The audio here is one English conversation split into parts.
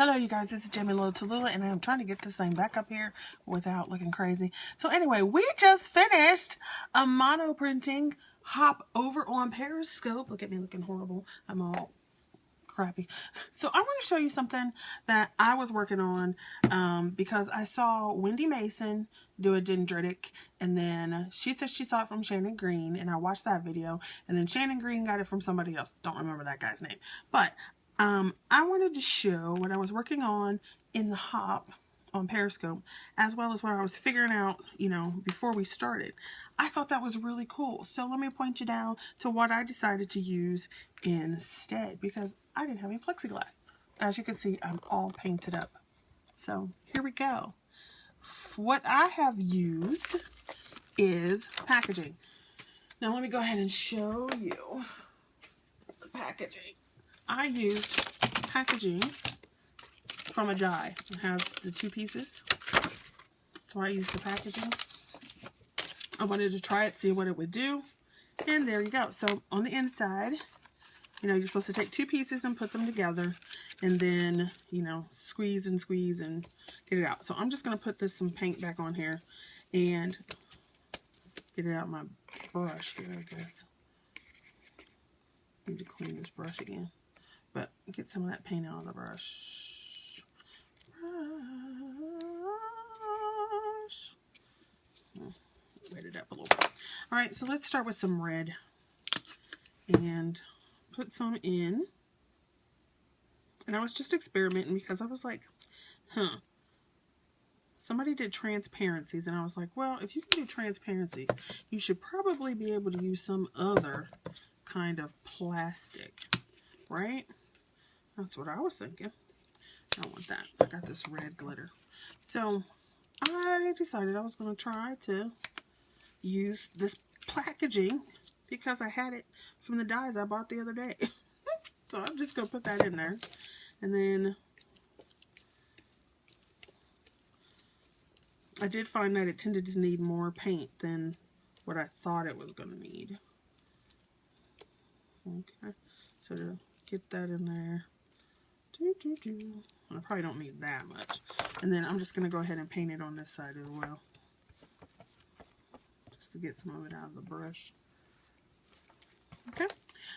Hello you guys, this is Jamie Little Tallulah, and I'm trying to get this thing back up here without looking crazy. So anyway, we just finished a monoprinting hop over on Periscope. Look at me looking horrible. I'm all crappy. So I want to show you something that I was working on because I saw Wendy Mason do a dendritic, and then she said she saw it from Shannon Green, and I watched that video, and then Shannon Green got it from somebody else. Don't remember that guy's name. But I wanted to show what I was working on in the hop on Periscope, as well as what I was figuring out, before we started. I thought that was really cool. So let me point you down to what I decided to use instead, because I didn't have any plexiglass. As you can see, I'm all painted up. So here we go. What I have used is packaging. Now let me go ahead and show you the packaging. I used packaging from a die. It has the two pieces. So I used the packaging. I wanted to try it, see what it would do. And there you go. So on the inside, you're supposed to take two pieces and put them together. And then, squeeze and get it out. So I'm just going to put some paint back on here and get it out of my brush here, I guess. Need to clean this brush again. But get some of that paint out of the brush. Wet it up a little bit. Alright, so let's start with some red. And put some in. And I was just experimenting because I was like, somebody did transparencies. And I was like, well, if you can do transparency, you should probably be able to use some other kind of plastic. Right? That's what I was thinking. I don't want that. I got this red glitter. So I decided I was going to try to use this packaging because I had it from the dies I bought the other day. So I'm just going to put that in there. And then I did find that it tended to need more paint than what I thought it was going to need. Okay. So to get that in there. I probably don't need that much. And then I'm just going to go ahead and paint it on this side as well. Just to get some of it out of the brush. Okay.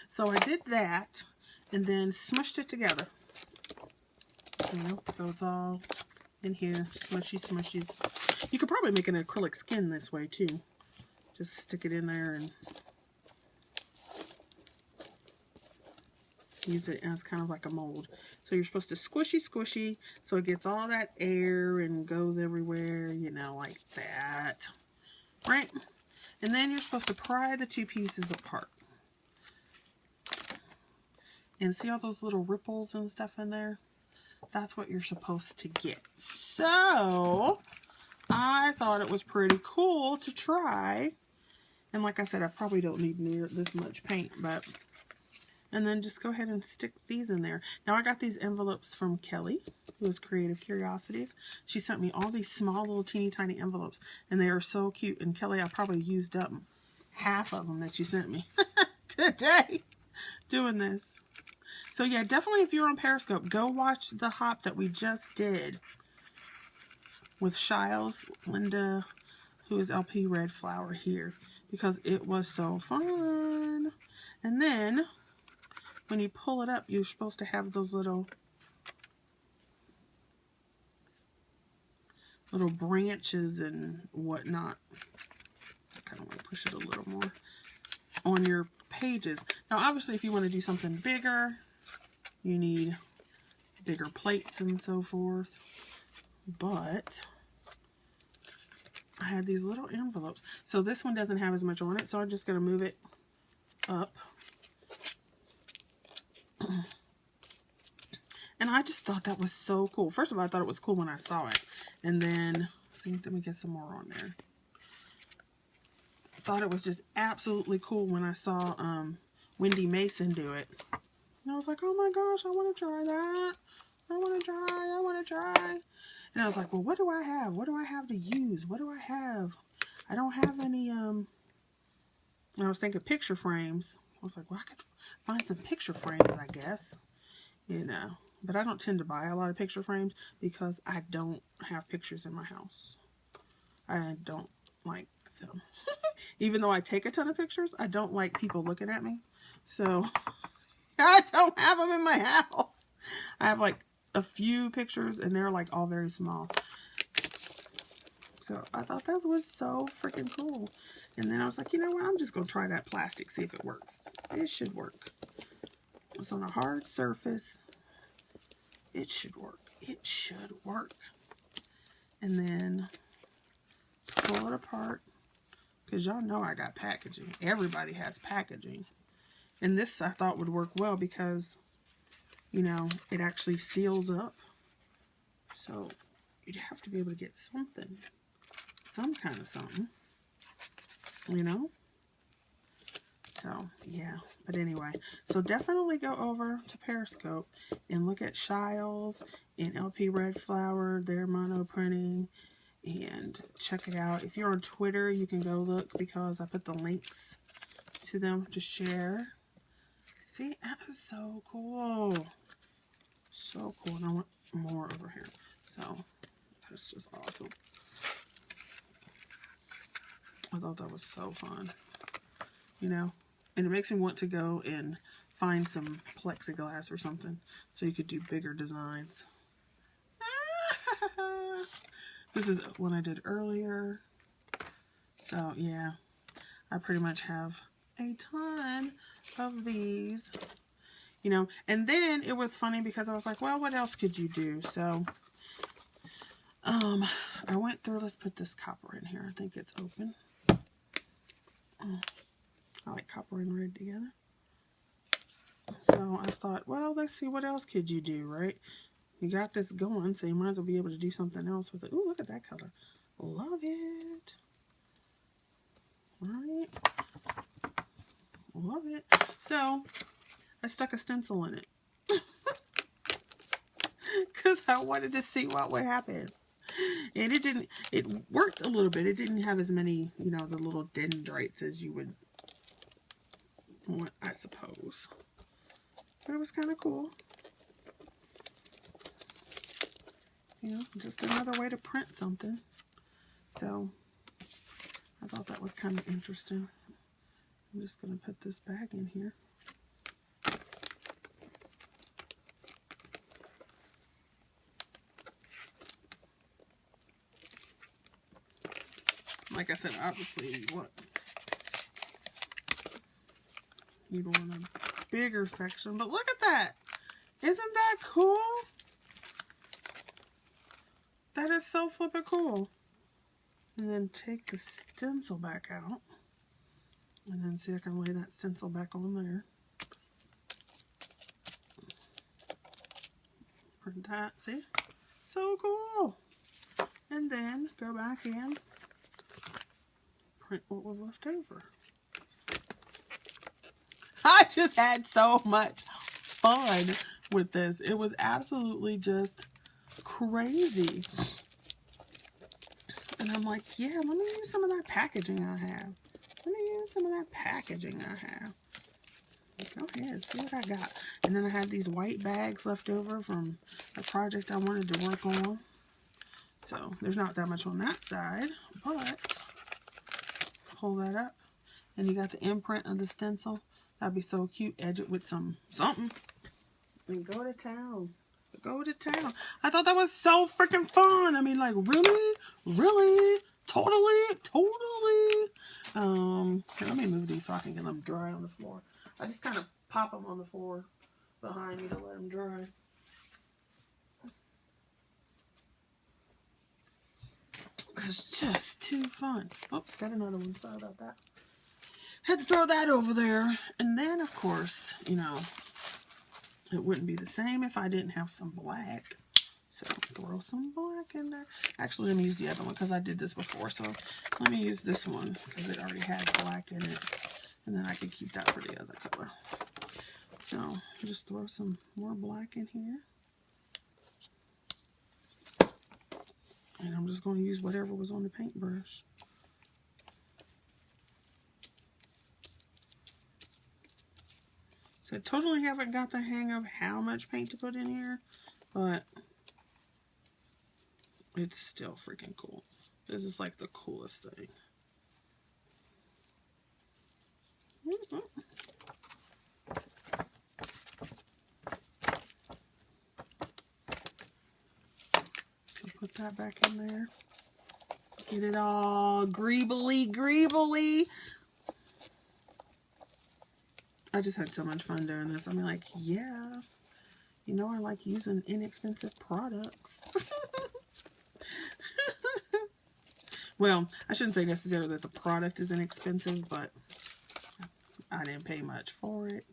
So I did that and then smushed it together. So it's all in here. Smushy smushies. You could probably make an acrylic skin this way too. Just stick it in there and use it as kind of like a mold. So you're supposed to squishy so it gets all that air and goes everywhere, like that. Right? And then you're supposed to pry the two pieces apart. And see all those little ripples and stuff in there? That's what you're supposed to get. So I thought it was pretty cool to try. And like I said, I probably don't need near this much paint, but and then just go ahead and stick these in there. Now I got these envelopes from Kelly, who is Creative Curiosities. She sent me all these small little teeny tiny envelopes, and they are so cute. And Kelly, I probably used up half of them that she sent me today doing this. So yeah, definitely if you're on Periscope, go watch the hop that we just did with Shiles, Linda, who is LP Red Flower here, because it was so fun. And then when you pull it up, you're supposed to have those little branches and whatnot. I kind of want to push it a little more on your pages. Now, obviously, if you want to do something bigger, you need bigger plates and so forth. But I had these little envelopes. So this one doesn't have as much on it, so I'm just going to move it up. And I just thought that was so cool. First of all, I thought it was cool when I saw it. And then, see, let me get some more on there. I thought it was just absolutely cool when I saw Wendy Mason do it. And I was like, oh my gosh, I want to try that. I want to try. And I was like, well, what do I have? What do I have to use? What do I have? I don't have any, and I was thinking picture frames. I was like, well, I could find some picture frames, I guess. But I don't tend to buy a lot of picture frames because I don't have pictures in my house. I don't like them. Even though I take a ton of pictures, I don't like people looking at me. So I don't have them in my house. I have like a few pictures and they're like all very small. So I thought that was so freaking cool. And then I was like, you know what? I'm just going to try that plastic, see if it works. It should work. It's on a hard surface. It should work. It should work. And then pull it apart. Because y'all know I got packaging. Everybody has packaging. And this I thought would work well because, you know, it actually seals up. So you'd have to be able to get something. Some kind of something. You know? So, yeah. But anyway. So definitely go over to Periscope and look at Shiles and LP Red Flower, their monoprinting. And check it out. If you're on Twitter, you can go look because I put the links to them to share. See, that is so cool. So cool. And I want more over here. So, that's just awesome. I thought that was so fun. You know? And it makes me want to go and find some plexiglass or something so you could do bigger designs. This is one I did earlier. So, yeah. I pretty much have a ton of these. You know, and then it was funny because I was like, well, what else could you do? So, I went through, let's put this copper in here. I think it's open. I like copper and red together. So, I thought, well, let's see, what else could you do, right? You got this going, so you might as well be able to do something else with it. Ooh, look at that color. Love it. Right? Love it. So, I stuck a stencil in it. Because I wanted to see what would happen. And it worked a little bit. It didn't have as many, you know, the little dendrites as you would want, I suppose. But it was kind of cool. You know, just another way to print something. So, I thought that was kind of interesting. I'm just going to put this back in here. Like I said, obviously, you'd want a bigger section. But look at that. Isn't that cool? That is so flippin' cool. And then take the stencil back out. And then see if I can lay that stencil back on there. Print that, see? So cool. And then go back in, print what was left over. I just had so much fun with this. It was absolutely just crazy. And I'm like, yeah, let me use some of that packaging I have. Let me use some of that packaging I have. Go ahead, see what I got. And then I had these white bags left over from a project I wanted to work on. So there's not that much on that side, but pull that up. And you got the imprint of the stencil. That'd be so cute. Edge it with something. And go to town. Go to town. I thought that was so freaking fun. I mean, like, really? Really? Totally? Here, let me move these so I can get them dry on the floor. I just kind of pop them on the floor behind me to let them dry. It's just too fun. Oops, got another one. Sorry about that. Had to throw that over there. And then, of course, you know, it wouldn't be the same if I didn't have some black. So, throw some black in there. Actually, let me use the other one because I did this before. So, let me use this one because it already has black in it. And then I can keep that for the other color. So, just throw some more black in here. And I'm just going to use whatever was on the paintbrush. So I totally haven't got the hang of how much paint to put in here, but it's still freaking cool. This is like the coolest thing. Put that back in there. Get it all greebly. I just had so much fun doing this. I mean, like, yeah, you know I like using inexpensive products. Well, I shouldn't say necessarily that the product is inexpensive, but I didn't pay much for it.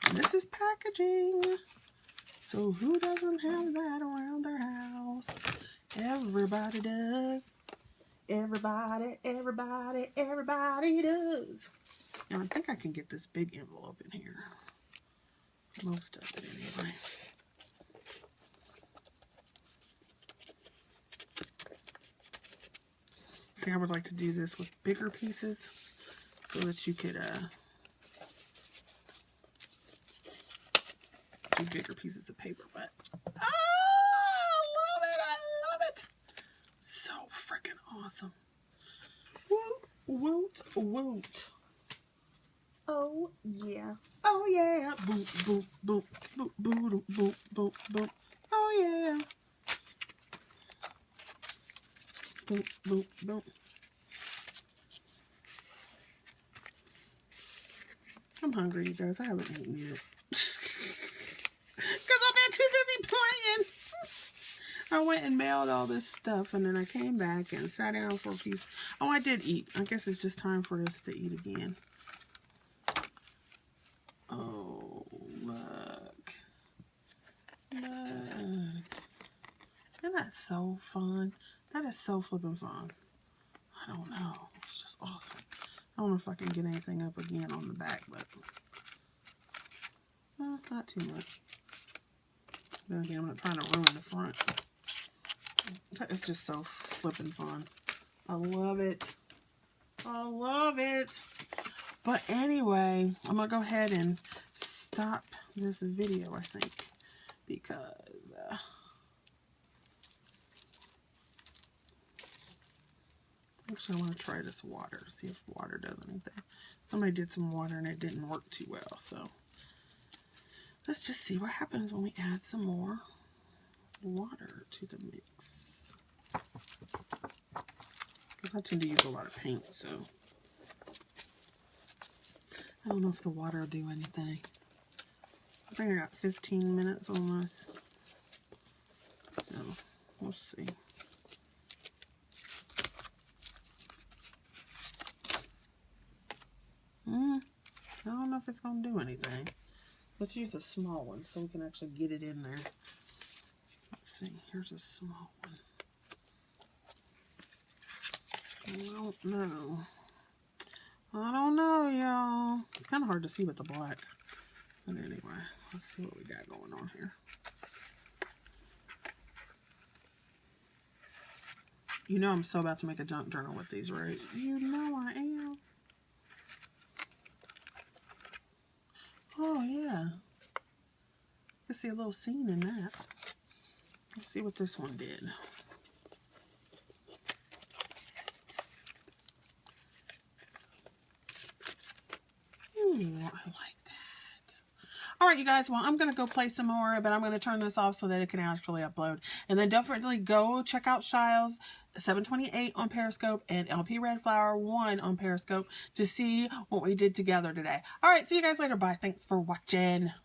And this is packaging. So who doesn't have that around their house? Everybody does. Everybody does. Now I think I can get this big envelope in here. Most of it anyway. See, I would like to do this with bigger pieces so that you could do bigger pieces of paper, but I love it. So freaking awesome. Woot. Oh yeah. Boop. Oh yeah. Boop. I'm hungry, you guys. I haven't eaten yet. Because I've been too busy playing. I went and mailed all this stuff, and then I came back and sat down for a piece. Oh, I did eat. I guess it's just time for us to eat again. Oh, look. Isn't that so fun? That is so flippin' fun. I don't know. It's just awesome. I don't know if I can get anything up again on the back, but not too much. Then again, I'm not trying to ruin the front. It's just so flippin' fun. I love it. But anyway, I'm going to go ahead and stop this video, I think, because actually I want to try this water, see if water does anything. Somebody did some water and it didn't work too well, so let's just see what happens when we add some more water to the mix. Because I tend to use a lot of paint, so I don't know if the water will do anything. I think I got 15 minutes on this, so we'll see. I don't know if it's going to do anything. Let's use a small one so we can actually get it in there. Let's see. Here's a small one. I don't know, y'all. It's kind of hard to see with the black. But anyway, let's see what we got going on here. You know I'm so about to make a junk journal with these, right? You know I am. Oh, yeah. I can see a little scene in that. Let's see what this one did. Ooh, I like that. All right, you guys. Well, I'm going to go play some more, but I'm going to turn this off so that it can actually upload. And then definitely go check out Shiles 728 on Periscope and LP Red Flower 1 on Periscope to see what we did together today. All right, see you guys later. Bye. Thanks for watching.